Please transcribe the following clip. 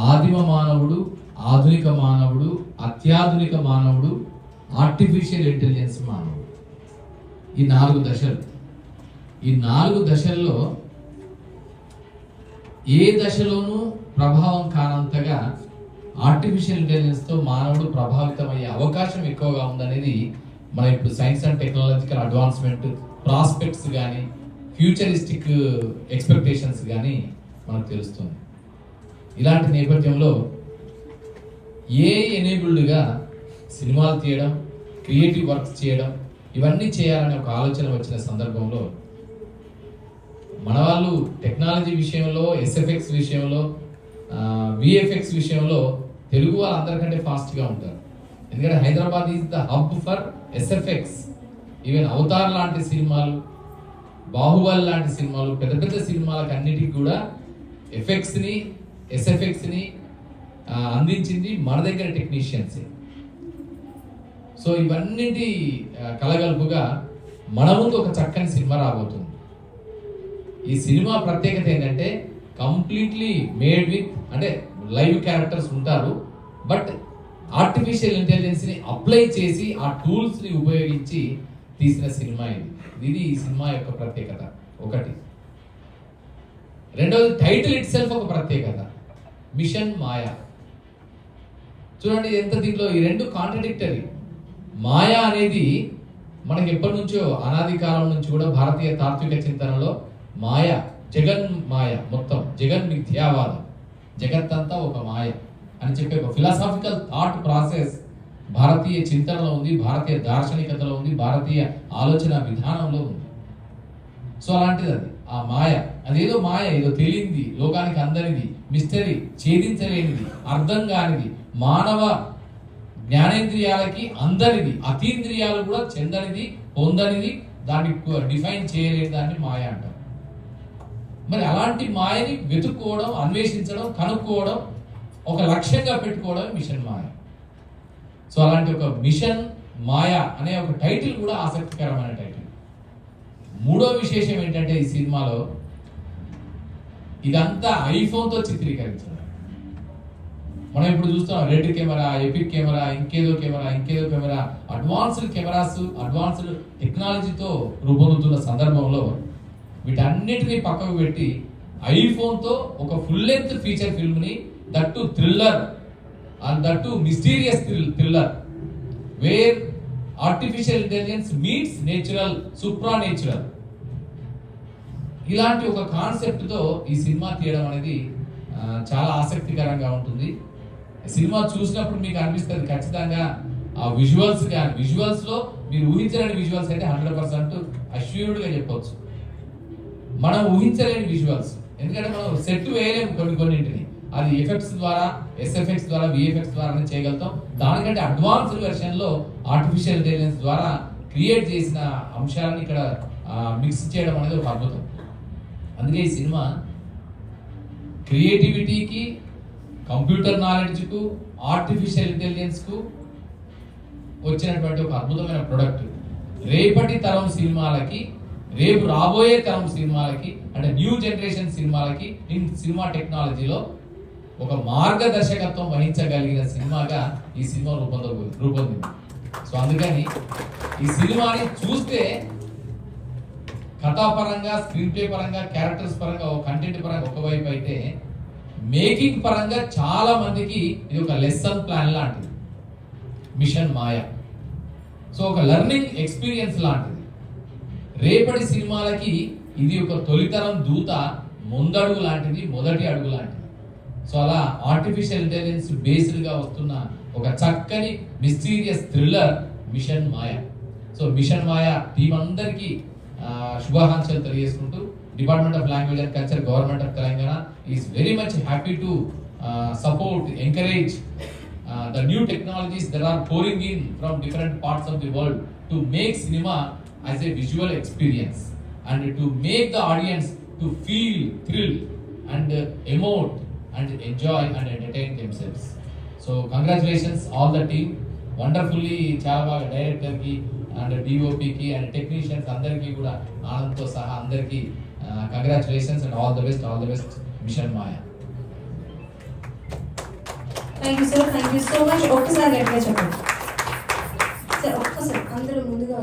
ఆదిమ మానవుడు, ఆధునిక మానవుడు, అత్యాధునిక మానవుడు, ఆర్టిఫిషియల్ ఇంటెలిజెన్స్ మానవుడు. ఈ 4 దశలు. ఈ 4 దశల్లో ఏ దశలోనూ ప్రభావం కానంతగా ఆర్టిఫిషియల్ ఇంటెలిజెన్స్తో మానవుడు ప్రభావితమయ్యే అవకాశం ఎక్కువగా ఉందనేది మన ఇప్పుడు science and technological advancement prospects కానీ ఫ్యూచరిస్టిక్ ఎక్స్పెక్టేషన్స్ కానీ మనకు తెలుస్తుంది. ఇలాంటి నేపథ్యంలో ఎనేబుల్డ్గా సినిమాలు తీయడం, క్రియేటివ్ వర్క్స్ చేయడం, ఇవన్నీ చేయాలనే ఒక ఆలోచన వచ్చిన సందర్భంలో మన వాళ్ళు టెక్నాలజీ విషయంలో, ఎస్ఎఫ్ఎక్స్ విషయంలో, విఎఫ్ఎక్స్ విషయంలో తెలుగు వాళ్ళు అందరికంటే ఫాస్ట్గా ఉంటారు. ఎందుకంటే Hyderabad is the hub for SFX. Even Avatar లాంటి సినిమాలు, బాహుబలి లాంటి సినిమాలు, పెద్ద పెద్ద సినిమాలకు అన్నిటికీ కూడా ఎఫెక్ట్స్ని, ఎస్ఎఫ్ఎక్స్ని అందించింది మన దగ్గర టెక్నీషియన్సే. సో ఇవన్నింటి కలగలుపుగా మన ముందు ఒక చక్కని సినిమా రాబోతుంది. ఈ సినిమా ప్రత్యేకత ఏంటంటే కంప్లీట్లీ మేడ్ విత్, అంటే లైవ్ క్యారెక్టర్స్ ఉంటారు, బట్ ఆర్టిఫిషియల్ ఇంటెలిజెన్స్ని అప్లై చేసి ఆ టూల్స్ని ఉపయోగించి తీసిన సినిమా ఇది ఈ సినిమా యొక్క ప్రత్యేకత ఒకటి. రెండవది టైటిల్ ఇట్ సెల్ఫ్ ఒక ప్రత్యేకత, మిషన్ మాయా. చూడండి ఎంత దీంట్లో ఈ రెండు కాంట్రడిక్టరీ. మాయా అనేది మనకి ఎప్పటి నుంచో అనాది కాలం నుంచి కూడా భారతీయ తాత్విక చింతనలో మాయ, జగన్ మాయ, మొత్తం జగన్ మిథ్యావాదం, జగత్తంతా ఒక మాయ అని చెప్పే ఒక ఫిలాసాఫికల్ థాట్ ప్రాసెస్ భారతీయ చింతనలో ఉంది, భారతీయ దార్శనికతలో ఉంది, భారతీయ ఆలోచన విధానంలో ఉంది. సో అలాంటిది అది ఆ మాయ. అదేదో మాయ, ఏదో తెలియంది, లోకానికి అందనిది, మిస్టరీ, ఛేదించలేనిది, అర్థం కానిది, మానవ జ్ఞానేంద్రియాలకి అందనిది, అతీంద్రియాలు కూడా చెందనిది, పొందనిది, దాన్ని డిఫైన్ చేయలేని దాన్ని మాయ అంటారు. మరి అలాంటి మాయని వెతుక్కోవడం, అన్వేషించడం, కనుక్కోవడం, ఒక లక్ష్యంగా పెట్టుకోవడం మిషన్ మాయ. సో అలాంటి ఒక మిషన్ మాయ అనే ఒక టైటిల్ కూడా ఆసక్తికరమైన టైటిల్. మూడో విశేషం ఏంటంటే ఈ సినిమాలో ఇదంతా ఐఫోన్తో చిత్రీకరించారు. మనం ఇప్పుడు చూస్తాం రెడ్ కెమెరా, ఎపిక్ కెమెరా, ఇంకేదో కెమెరా, అడ్వాన్స్డ్ కెమెరాస్, అడ్వాన్స్డ్ టెక్నాలజీతో రూపొందుతున్న సందర్భంలో వీటన్నిటినీ పక్కకు పెట్టి ఐఫోన్తో ఒక ఫుల్ లెంత్ ఫీచర్ ఫిల్మ్ని, that thriller and that mysterious thriller, where artificial intelligence meets natural, supernatural, ఇలాంటి ఒక కాన్సెప్ట్తో ఈ సినిమా తీయడం అనేది చాలా ఆసక్తికరంగా ఉంటుంది. సినిమా చూసినప్పుడు మీకు అనిపిస్తుంది ఖచ్చితంగా ఆ విజువల్స్ కానీ, విజువల్స్లో మీరు ఊహించలేని విజువల్స్ అయితే 100% అష్యూర్డ్గా చెప్పవచ్చు. మనం ఊహించలేని విజువల్స్, ఎందుకంటే మనం సెట్ వేయలేము కొన్నింటిని. అది ఎఫెక్ట్స్ ద్వారా, ఎస్ఎఫ్ఎక్స్ ద్వారా, విఎఫ్ఎక్స్ ద్వారా చేయగలుగుతాం. దానికంటే అడ్వాన్స్డ్ వెర్షన్లో ఆర్టిఫిషియల్ ఇంటెలిజెన్స్ ద్వారా క్రియేట్ చేసిన అంశాలను ఇక్కడ మిక్స్ చేయడం అనేది ఒక అద్భుతం. అందుకే ఈ సినిమా క్రియేటివిటీకి, కంప్యూటర్ నాలెడ్జ్కు, ఆర్టిఫిషియల్ ఇంటెలిజెన్స్కు వచ్చినటువంటి ఒక అద్భుతమైన ప్రొడక్ట్. రేపటి తరం సినిమాలకి, రేపు రాబోయే తరం సినిమాలకి, అంటే న్యూ జనరేషన్ సినిమాలకి ఇన్ సినిమా టెక్నాలజీలో ఒక మార్గదర్శకత్వం వహించగలిగిన సినిమాగా ఈ సినిమా రూపొందింది. సో అందుకని ఈ సినిమాని చూస్తే కథాపరంగా, స్క్రీన్ ప్లే పరంగా, క్యారెక్టర్స్ పరంగా, కంటెంట్ పరంగా ఒకవైపు అయితే, మేకింగ్ పరంగా చాలా మందికి ఇది ఒక లెసన్ ప్లాన్ లాంటిది మిషన్ మాయా. సో ఒక లెర్నింగ్ ఎక్స్పీరియన్స్ లాంటిది. రేపటి సినిమాలకి ఇది ఒక తొలితరం దూత, ముందడుగు లాంటిది, మొదటి అడుగు లాంటిది. సో అలా ఆర్టిఫిషియల్ ఇంటెలిజెన్స్ బేస్డ్గా వస్తున్న ఒక చక్కని మిస్టీరియస్ థ్రిల్లర్ మిషన్ మాయా. సో మిషన్ మాయా టీం అందరికీ శుభాకాంక్షలు తెలియజేసుకుంటూ, department of language and culture, government of Telangana is very much happy to support, encourage the new technologies that are pouring in from different parts of the world to make cinema as a visual experience and to make the audience to feel, thrill and emote and enjoy and entertain themselves. So congratulations all the team. Wonderfully చాలా బాగా డైరెక్టర్కి and డిఓపికి and technicians అందరికీ కూడా ఆనంద్తో సహా అందరికీ congratulations and all the best mission Maya. Thank you so much. ఒక్కసారి గట్టిగా చెప్పండి సార్, ఒక్కసారి అందరూ ముందుగా